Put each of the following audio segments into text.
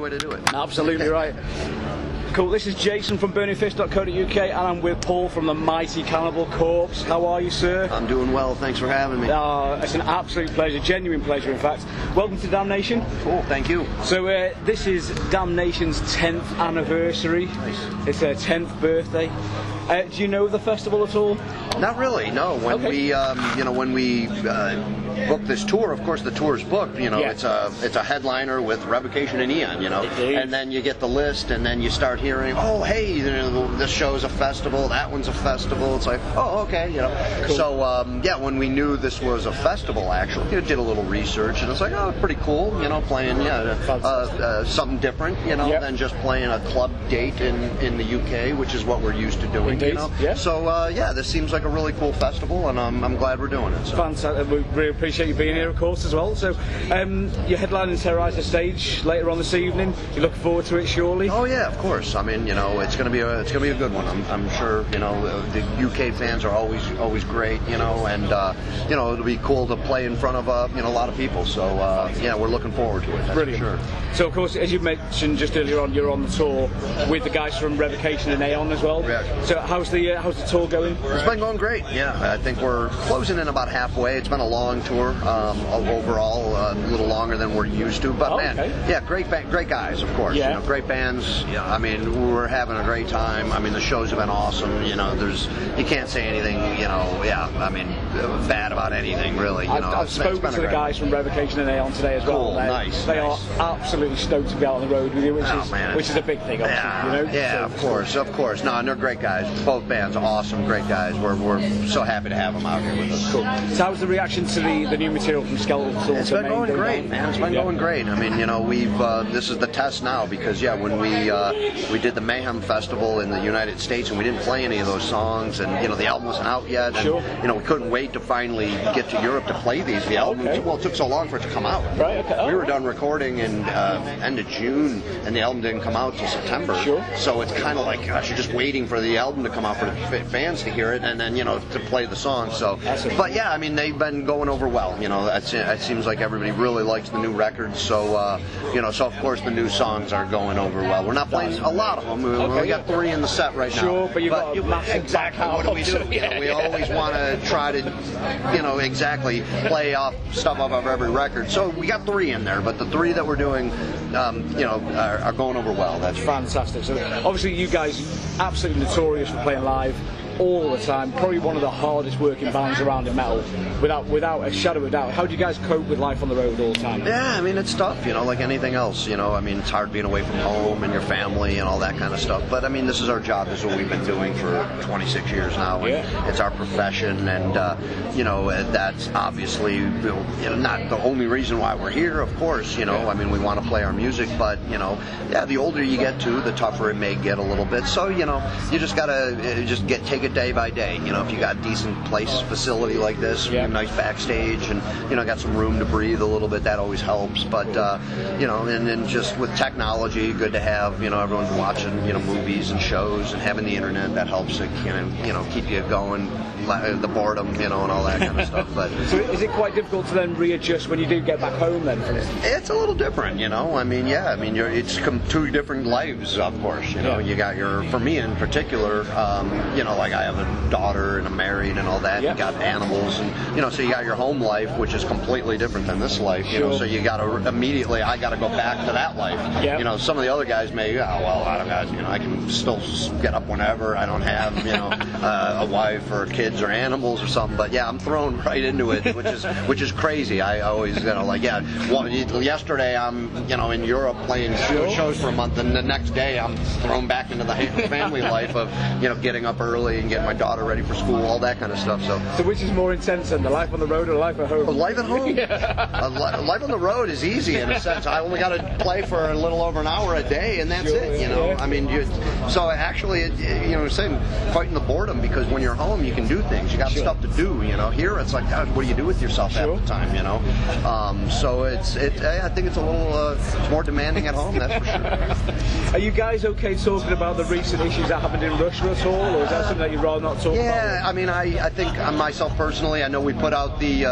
way to do it. Absolutely right. Cool, this is Jason from BurningFist.co.uk, and I'm with Paul from the mighty Cannibal Corpse. How are you, sir? I'm doing well, thanks for having me. It's an absolute pleasure, genuine pleasure in fact. Welcome to Damnation. Cool, thank you. So this is Damnation's 10th anniversary. Nice. It's their 10th birthday. Do you know the festival at all? Not really, no. When we booked this tour, of course the tour's booked, it's a headliner with Revocation and Eon, and then you get the list and then you start hearing, oh hey, this show's a festival, that one's a festival. It's like, oh okay, Cool. So when we knew this was a festival, actually, did a little research and it's like, oh, pretty cool, playing something different, than just playing a club date in the UK, which is what we're used to doing. Yeah. So this seems like a really cool festival, and I'm glad we're doing it. So. Fantastic. We really appreciate you being here, of course, as well. So you're headlining Terrorize the Stage later on this evening. You look forward to it, surely? Oh yeah, of course. I mean, it's going to be a good one. I'm sure. The UK fans are always great. And it'll be cool to play in front of a lot of people. So we're looking forward to it. That's Brilliant. For sure. So of course, as you mentioned just earlier on, you're on the tour with the guys from Revocation and Aeon as well. Yeah. So how's the tour going? It's been going great. Yeah, I think we're closing in about halfway. It's been a long tour overall, a little longer than we're used to. But great guys, of course. Yeah. Great bands. Yeah, I mean, we're having a great time. I mean, the shows have been awesome. You can't say anything. Bad about anything really. I've spoken to the guys from Revocation and Aeon today as well. Cool, nice. They are absolutely stoked to be out on the road with you, which is a big thing, obviously. Yeah, of course. No, and they're great guys. Both bands are awesome, great guys. We're so happy to have them out here with us. Cool. So how's the reaction to the new material from Skeletal? It's been going great, man. It's been going great. I mean, we've this is the test now because when we did the Mayhem Festival in the United States and we didn't play any of those songs, and the album wasn't out yet, and we couldn't wait to finally get to Europe to play these. The album, well, it took so long for it to come out. Right. Okay. We were done recording in end of June, and the album didn't come out till September. Sure. So it's kind of like, gosh, you're just waiting for the album to come out for the fans to hear it, and then to play the song. So, but yeah, I mean, they've been going over well. It seems like everybody really likes the new records. So, so of course the new songs are going over well. We're not playing a lot of them. We only got 3 in the set right now. Sure, but you've got a massive exactly. What do we do? We always want to try to, play off stuff off of every record. So we got 3 in there, but the 3 that we're doing, are going over well. That's fantastic. So obviously you guys absolutely notorious for playing live all the time, probably one of the hardest working bands around in metal, without a shadow of a doubt. How do you guys cope with life on the road all the time? Yeah, I mean, it's tough, like anything else, I mean, it's hard being away from home and your family and all that kind of stuff, but I mean, this is our job. This is what we've been doing for 26 years now, and it's our profession, and that's obviously not the only reason why we're here, of course. I mean, we want to play our music, but the older you get to, the tougher it may get a little bit. So you just gotta take it day by day. If you got a decent facility like this, nice backstage, and got some room to breathe a little bit, that always helps. But and then just with technology, good to have everyone's watching movies and shows, and having the internet, that helps it keep you going, the boredom, and all that kind of stuff. But so is it quite difficult to then readjust when you do get back home then? For instance? It's a little different, I mean, it's 2 different lives, of course. You got for me in particular, like I have a daughter and I'm married and all that. You got animals, and so you got your home life, which is completely different than this life. So you got to immediately, I got to go back to that life. Some of the other guys may, I can still get up whenever. I don't have a wife or kids or animals or something. But I'm thrown right into it, which is crazy. I always yesterday I'm in Europe playing shows for a month, and the next day I'm thrown back into the family life of getting up early and getting my daughter ready for school, all that kind of stuff. So which is more intense than the life on the road or life at home? Life at home. Life on the road is easy in a sense. I only got to play for a little over an hour a day, and that's it. I mean, so actually, saying fighting the boredom, because when you're home you can do things. You got stuff to do. Here it's like, God, what do you do with yourself half the time? So I think it's a little more demanding at home. That's for sure. Are you guys okay talking about the recent issues that happened in Russia at all, or is that something that you'd rather not talk about? Yeah, I mean, I think myself personally, I know we put out the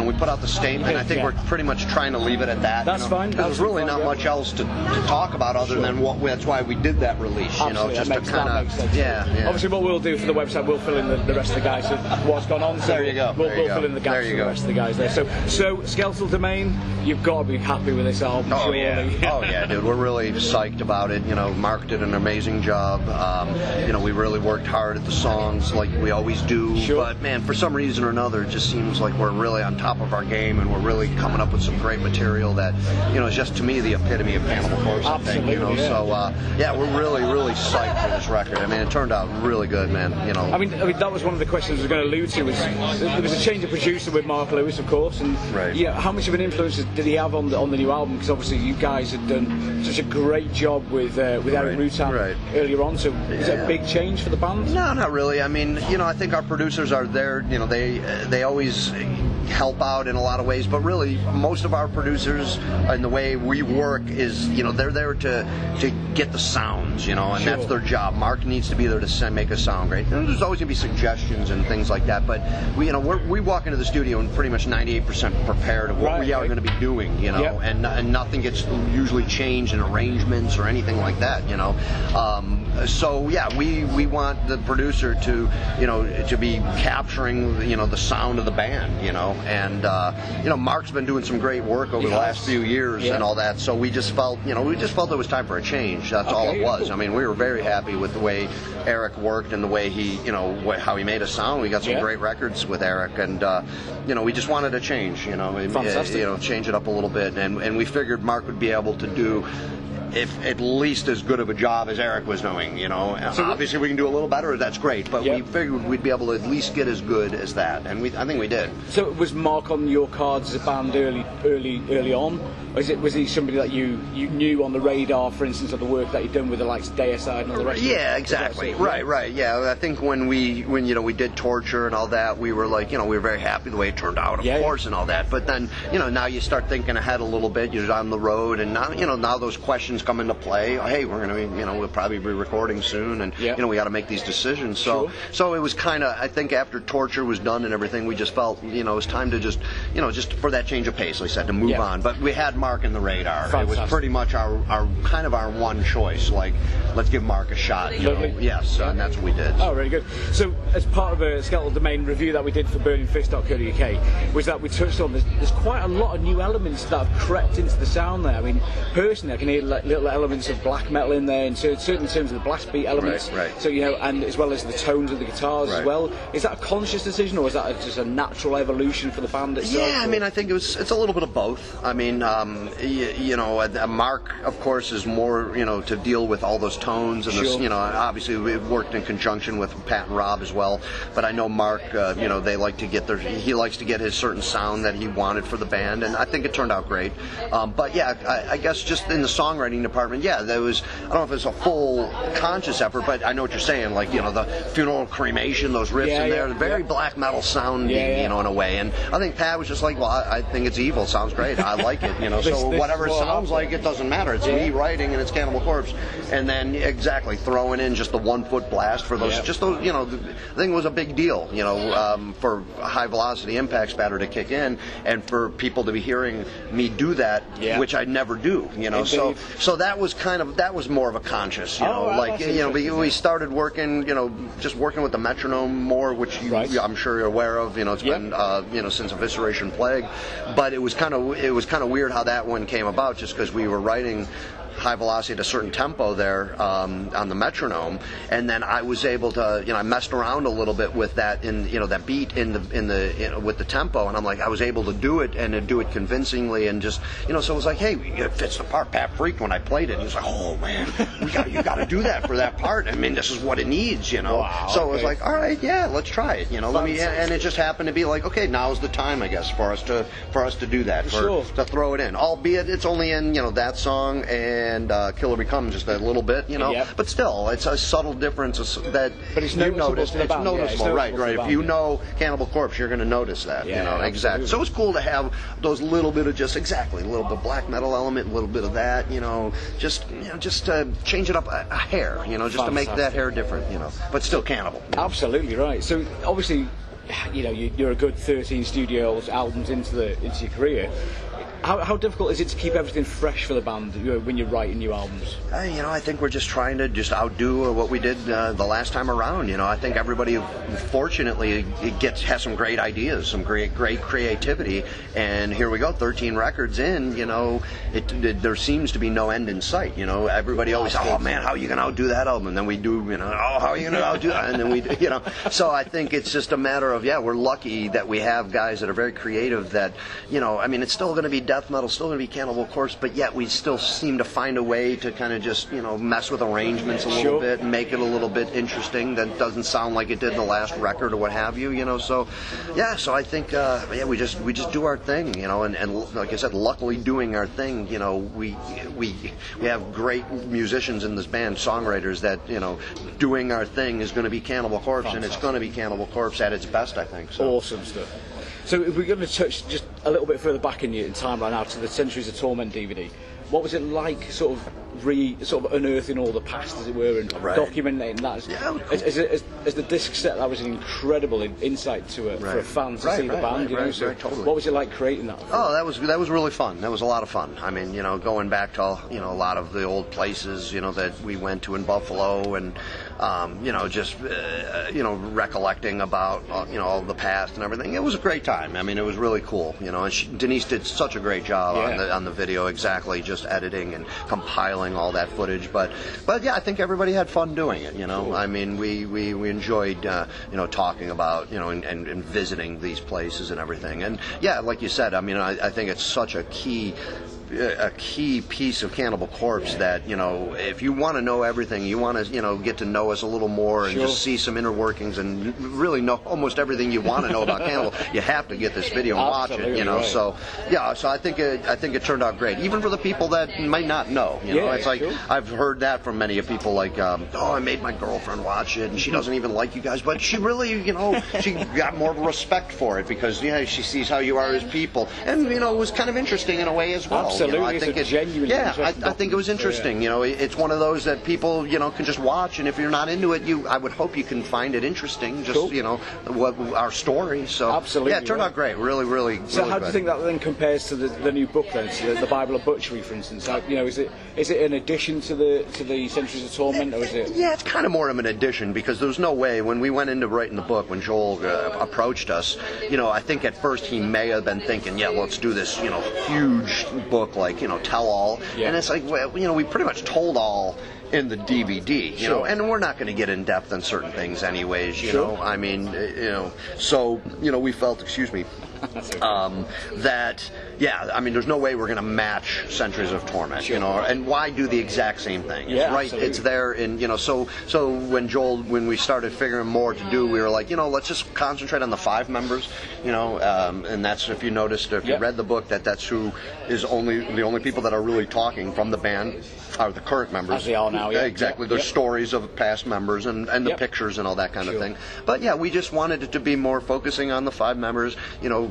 we put out the statement. I think we're pretty much trying to leave it at that. That's fine. There's really not much else to talk about other than that's why we did that release. Just to kind of yeah. Obviously, what we'll do for the website, we'll fill in the rest of the guys what's gone on. So there you go. We'll fill in the gaps for the rest of the guys there. So Skeletal Domain, you've got to be happy with this album. Oh surely. yeah, dude. We're really psyched about it. Mark did an amazing job. We really worked hard at the songs like we always do. Sure. But man, for some reason or another, it just seems like we're really on top of our game, and we're really coming up with some great material that is just to me the epitome of Cannibal Corpse. Absolutely. I think, So we're really psyched for this record. I mean, it turned out really good, man. I mean, that was one of the questions I was going to allude to. There was a change of producer with Mark Lewis, of course, and how much of an influence did he have on the new album? Because obviously you guys had done such a great job with Eric Rutan earlier on. So is it a big change for the band? No, not really. I mean, I think our producers are there. They always help out in a lot of ways, but really most of our producers and the way we work is they're there to get the sounds, and that's their job. Mark needs to be there to make us sound great. And there's always going to be suggestions and things like that, but we walk into the studio and pretty much 98% prepared of what we are going to be doing, and nothing gets usually changed in arrangements or anything like that, So yeah, we want the producer to be capturing the sound of the band, and Mark's been doing some great work over the last few years and all that. So we just felt it was time for a change. That's all it was. I mean, we were very happy with the way Eric worked and the way he how he made us sound. We got some great records with Eric, and we just wanted to change. Change it up a little bit, and we figured Mark would be able to do at least as good of a job as Eric was doing, So obviously we can do a little better, that's great, but we figured we'd be able to at least get as good as that, and I think we did. So was Mark on your cards as a band early on? Or was he somebody that you knew on the radar, for instance, of the work that he'd done with the likes of Deicide and all the rest? Yeah, exactly. Right. Yeah, I think when we did Torture and all that, we were like, we were very happy the way it turned out, of course, and all that. But then, now you start thinking ahead a little bit. You're on the road, and now those questions come into play. Hey, we're going to be, we'll probably be recording soon, and we got to make these decisions. So it was kind of, I think after Torture was done and everything, we just felt, it was time to just for that change of pace, like I said, to move on. But we had Mark in the radar. Fantastic. It was pretty much our kind of our one choice. Like, let's give Mark a shot. Yes, and that's what we did. Oh, very good. So, as part of a Skeletal Domain review that we did for BurningFist.co.uk, was that we touched on there's quite a lot of new elements that have crept into the sound there. I mean, personally, I can hear little elements of black metal in there, and certain terms of the blast beat elements. Right. So and as well as the tones of the guitars as well. Is that a conscious decision, or is that just a natural evolution for the band itself? Yeah, I mean, I think it's a little bit of both. I mean, Mark, of course, is more to deal with all those tones and this, obviously we've worked in conjunction with Pat and Rob as well. But I know Mark, they like to get he likes to get his certain sound that he wanted for the band, and I think it turned out great. But yeah, I guess just in the songwriting department, there was, I don't know if it's a full conscious effort, but I know what you're saying, like, the Funeral Cremation, those riffs in there, very black metal sounding, in a way. And I think Pat was just like, well, I think it's evil, sounds great, I like it, so whatever it sounds like, it doesn't matter. It's me writing, and it's Cannibal Corpse. And then, exactly, throwing in just the 1 foot blast for those, just those, the thing was a big deal, for high velocity impact spatter to kick in, and for people to be hearing me do that, which I never do, so that was more of a conscious, we started working, just working with the metronome more, which I'm sure you're aware of, it's been, since Evisceration Plague, but it was kind of weird how that one came about, just because we were writing high velocity at a certain tempo there on the metronome, and then I was able to, I messed around a little bit with that that beat with the tempo, and I'm like, I was able to do it and to do it convincingly, and just so it was like, hey, it fits the part. Pat freaked when I played it. He was like, oh man, you got to do that for that part. I mean, this is what it needs, Wow, so it was like, all right, let's try it, let me, and it just happened to be like, okay, now's the time, I guess, for us to do that, to throw it in, albeit it's only in that song and and Kill or Be Come just a little bit, you know. Yep. But still, it's a subtle difference that but it's you notice. It's noticeable, right? If you know Cannibal Corpse, you're going to notice that. Yeah, you know, exactly. So it's cool to have those little bit of just a little bit of black metal element, a little bit of that, you know, just change it up a hair, you know, just to make that hair different, you know, but still Cannibal. Absolutely right. So obviously, you know, you're a good 13 studio albums into your career. How difficult is it to keep everything fresh for the band when you're writing new albums? You know, I think we're just trying to just outdo what we did the last time around. You know, I think everybody, fortunately, has some great ideas, some great creativity, and here we go, 13 records in. You know, there seems to be no end in sight. You know, everybody always, oh man, how are you going to outdo that album? And then we do, you know, oh, how are you going to outdo that? And then we, you know, so I think it's just a matter of, we're lucky that we have guys that are very creative. That, you know, I mean, it's still going to be death metal, still going to be Cannibal Corpse, but yet we still seem to find a way to kind of just, you know, mess with arrangements a little bit and make it a little bit interesting that doesn't sound like it did in the last record or what have you, you know. So so I think we just do our thing, you know, and like I said, luckily doing our thing, you know, we have great musicians in this band, songwriters that, you know, doing our thing is going to be Cannibal Corpse. Fantastic. And it's going to be Cannibal Corpse at its best, I think. So. Awesome stuff. So if we're going to touch just a little bit further back in timeline now to the Centuries of Torment DVD, what was it like sort of unearthing all the past, as it were, and documenting that? As the disc set, that was an incredible insight to for a fan to see the band. Totally. What was it like creating that? Oh, that was really fun. That was a lot of fun. I mean, you know, going back to, you know, a lot of the old places, you know, that we went to in Buffalo, and you know, just you know, recollecting about you know, all the past and everything. It was a great time. I mean, it was really cool. You know, and Denise did such a great job on the video, exactly, just editing and compiling all that footage. But yeah, I think everybody had fun doing it. You know, cool. I mean, we enjoyed you know, talking about, you know, and visiting these places and everything. And yeah, like you said, I mean, I think it's such a key piece of Cannibal Corpse that, you know, if you want to know everything, you want to, you know, get to know us a little more and just see some inner workings and really know almost everything you want to know about Cannibal, you have to get this video and watch it, you know. Right. So yeah, so I think it turned out great, even for the people that might not know, you know. It's like, I've heard that from many people, like, oh, I made my girlfriend watch it and she doesn't even like you guys, but she really, you know, she got more respect for it because, yeah, she sees how you are as people, and, you know, it was kind of interesting in a way as well. Absolutely. You know, I think it's genuine. Yeah, I think it was interesting. You know, it's one of those that people, you know, can just watch, and if you're not into it, I would hope you can find it interesting. Just you know, our story. So absolutely, yeah, it turned out great. Really. So really how do you think that then compares to the new book then, to the Bible of Butchery, for instance? You know, is it an addition to the Centuries of Torment, or is it? Yeah, it's kind of more of an addition, because there was no way when we went into writing the book, when Joel approached us, you know, I think at first he may have been thinking, yeah, let's do this, you know, huge book, like, you know, tell all. And it's like, well, you know, we pretty much told all in the DVD, you know, and we're not going to get in depth on certain things anyways, you know. I mean, you know, so, you know, we felt, that, yeah, I mean, there's no way we're going to match Centuries of Torment, you know, and why do the exact same thing? It's right, absolutely. It's there, and, you know, so when we started figuring more to do, we were like, you know, let's just concentrate on the 5 members, you know, and that's, if you noticed, if you read the book, that's who is the only people that are really talking from the band are the current members. As they are now, Exactly. There's stories of past members and the pictures and all that kind of thing. But yeah, we just wanted it to be more focusing on the 5 members, you know,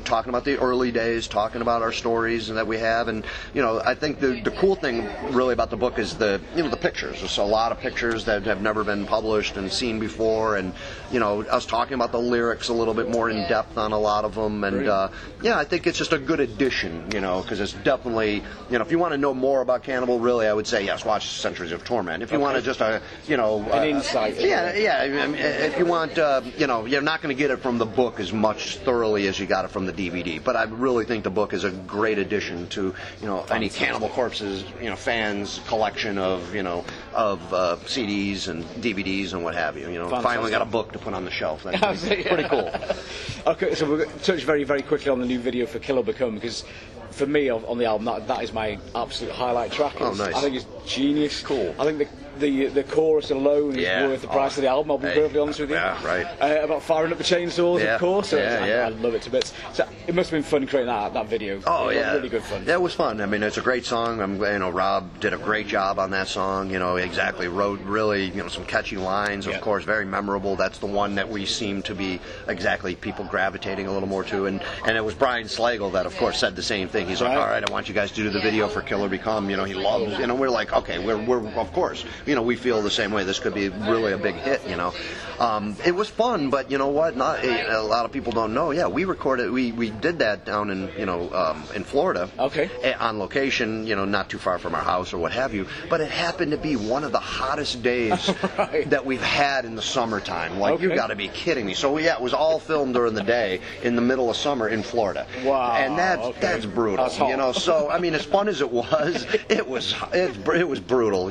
talking about the early days, talking about our stories that we have. And, you know, I think the cool thing really about the book is the pictures. There's a lot of pictures that have never been published and seen before, and, you know, us talking about the lyrics a little bit more in depth on a lot of them. And yeah, I think it's just a good addition, you know, because it's definitely, you know, if you want to know more about Cannibal, really, I would say yes, watch Centuries of Torment. If you want to just you know, an insight. If you want, you know, you're not going to get it from the book as much thoroughly as you got it from the DVD. But I really think the book is a great addition to, you know, any Cannibal Corpse's, you know, fans collection of, you know, of CDs and DVDs and what have you. You know, finally got a book to put on the shelf. That's pretty cool. Okay, so we're going to touch very, very quickly on the new video for Kill or Become, because for me on the album, that is my absolute highlight track. Oh, nice. I think it's genius. Cool. I think the chorus alone is worth the price of the album. I'll be perfectly honest with you. Yeah, right. About firing up the chainsaws, of course. So I love it to bits. So it must have been fun creating that video. Oh yeah, really good fun. Yeah, it was fun. I mean, it's a great song. Rob did a great job on that song. Exactly wrote really some catchy lines. Of course, very memorable. That's the one that we seem to be exactly people gravitating a little more to. And it was Brian Slagle that, of course, said the same thing. He's like, all right, I want you guys to do the video for Kill or Become. He loves. We're like, okay, we're of course. We feel the same way. This could be really a big hit. It was fun, but you know what? Not a lot of people don't know. Yeah, we recorded. We did that down in Florida. Okay. On location. Not too far from our house or what have you. But it happened to be one of the hottest days that we've had in the summertime. Like, you got to be kidding me. So yeah, it was all filmed during the day in the middle of summer in Florida. Wow. And that's brutal. That's hot. So I mean, as fun as it was, it was brutal.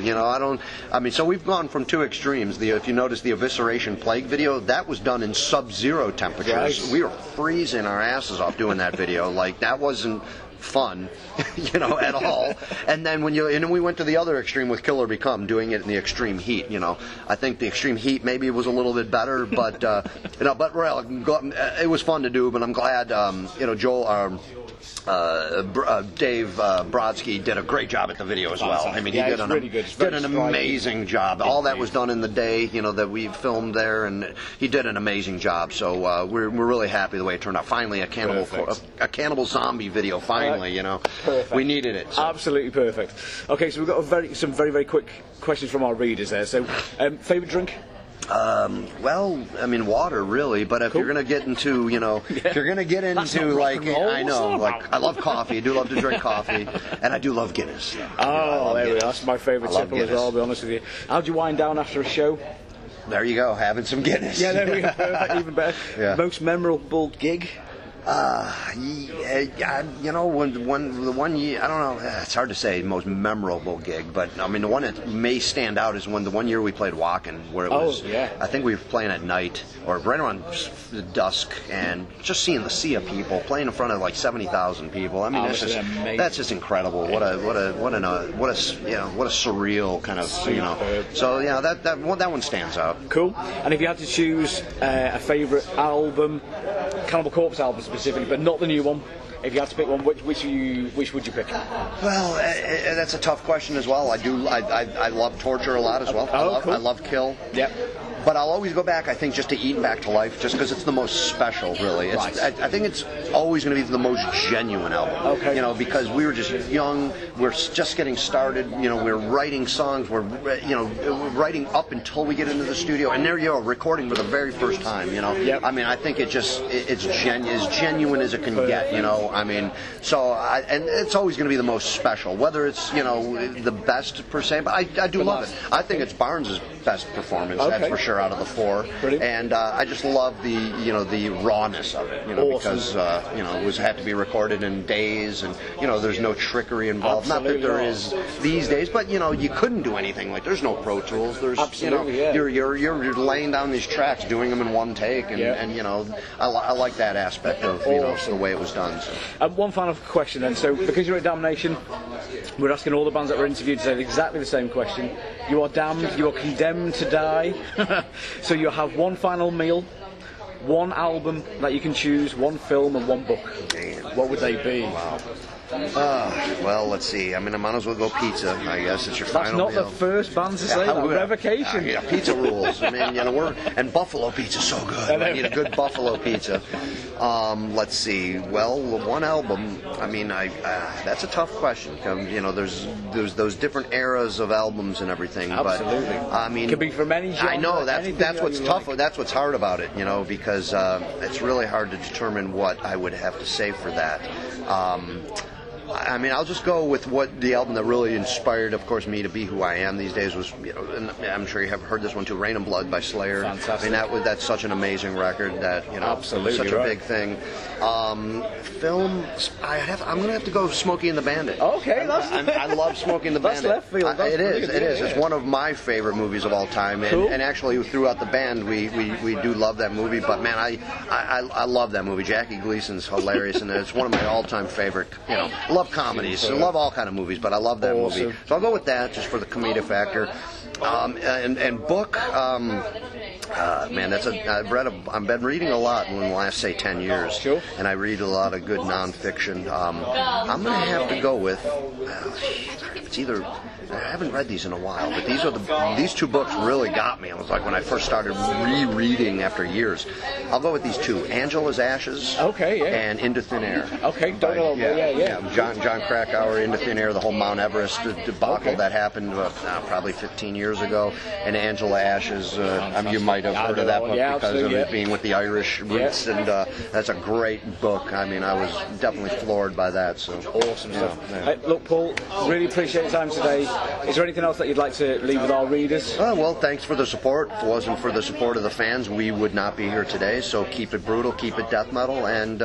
So we've gone from two extremes. If you notice the Evisceration Plague video, that was done in sub-zero temperatures. Right. We were freezing our asses off doing that video. Like, that wasn't fun, at all. And then we went to the other extreme with Kill or Become, doing it in the extreme heat. I think the extreme heat maybe was a little bit better, but it was fun to do. But I'm glad, Joel. Dave Brodsky did a great job at the video as well. I mean, he did an amazing job. All that was done in the day, that we filmed there, and he did an amazing job. So we're really happy the way it turned out. Finally, a cannibal zombie video. Finally, Perfect. We needed it. So. Absolutely perfect. Okay, so we've got some very, very quick questions from our readers there. So, favorite drink? Water really, but if you're going to get into, if you're going to get into I love coffee. I do love to drink coffee, and I do love Guinness. There we are. That's my favourite tipple as well, I'll be honest with you. How do you wind down after a show? There you go, having some Guinness. Yeah, there we go. Perfect, even better. Yeah. Most memorable gig? When the one year, I don't know, it's hard to say most memorable gig, but I mean the one that may stand out is when the one year we played Wacken, where it was, I think we were playing at night or right around dusk, and just seeing the sea of people, playing in front of like 70,000 people. I mean, that's just incredible. What a surreal kind of So yeah, that one stands out. Cool. And if you had to choose a favourite album, Cannibal Corpse album specifically, but not the new one. If you had to pick one, which would you pick? Well, that's a tough question as well. I love Torture a lot as well. I love Kill. Yep. But I'll always go back, I think, just to Eaten Back to Life, just because it's the most special, really. I think it's always going to be the most genuine album. Okay. Because we were just young, we're just getting started, we're writing songs, we're writing up until we get into the studio, and there you are, recording for the very first time, Yep. I mean, I think it's as genuine as it can get, I mean, and it's always going to be the most special, whether it's, the best per se, but I do love it. I think it's Barnes' best performance, that's for sure, out of the four. Brilliant. And I just love the rawness of it, awesome. Because it had to be recorded in days, and there's no trickery involved. Absolutely. Not that there is these days, but you couldn't do anything. Like, there's no Pro Tools. There's you're laying down these tracks, doing them in one take, and I like that aspect of the way it was done. So. One final question then. So, because you're at Damnation, we're asking all the bands that were interviewed to say exactly the same question. You are damned. You are condemned to die. So you have one final meal, one album that you can choose, one film and one book. Man. What would they be? Wow. Well, let's see. I mean, I might as well go pizza. I guess it's your final meal. That's not the first band to say that. Revocation. Pizza rules. I mean, and buffalo pizza's so good. I need a good buffalo pizza. Let's see. Well, one album. I mean, that's a tough question. There's those different eras of albums and everything. Absolutely. But I mean, it could be from any genre. I know that's what's tough. Like. That's what's hard about it. Because it's really hard to determine what I would have to say for that. I mean, I'll just go with what the album that really inspired, of course, me to be who I am these days was, and I'm sure you have heard this one too, Rain and Blood by Slayer. Fantastic. I mean, that's such an amazing record that, Absolutely such a big thing. Film, I'm going to have to go Smokey and the Bandit. Okay, I love Smokey and the Bandit. That's left field. It is. It's one of my favorite movies of all time. Cool. And actually, throughout the band, we do love that movie. But man, I love that movie. Jackie Gleason's hilarious, and it's one of my all-time favorite. love comedies. I love all kind of movies, but I love that movie. So I'll go with that just for the comedic factor. And book, man, I've been reading a lot in the last, say, 10 years. Sure. And I read a lot of good nonfiction. I'm going to have to go with, it's either, I haven't read these in a while, but these two books really got me. It was like when I first started rereading after years. I'll go with these two, Angela's Ashes and Into Thin Air. Okay, John Krakauer, Into Thin Air, the whole Mount Everest debacle that happened probably 15 years ago. And Angela Ashes, you might have heard of that book because of it being with the Irish roots, and that's a great book. I mean, I was definitely floored by that. So awesome stuff. Hey, look, Paul, really appreciate your time today. Is there anything else that you'd like to leave with our readers? Well, thanks for the support. If it wasn't for the support of the fans, we would not be here today. So keep it brutal, keep it death metal, and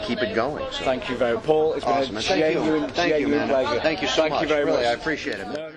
keep it going. So. Thank you very much, Paul. It's been a genuine pleasure. Thank you, man. Thank you so much. Thank you very much. I appreciate it.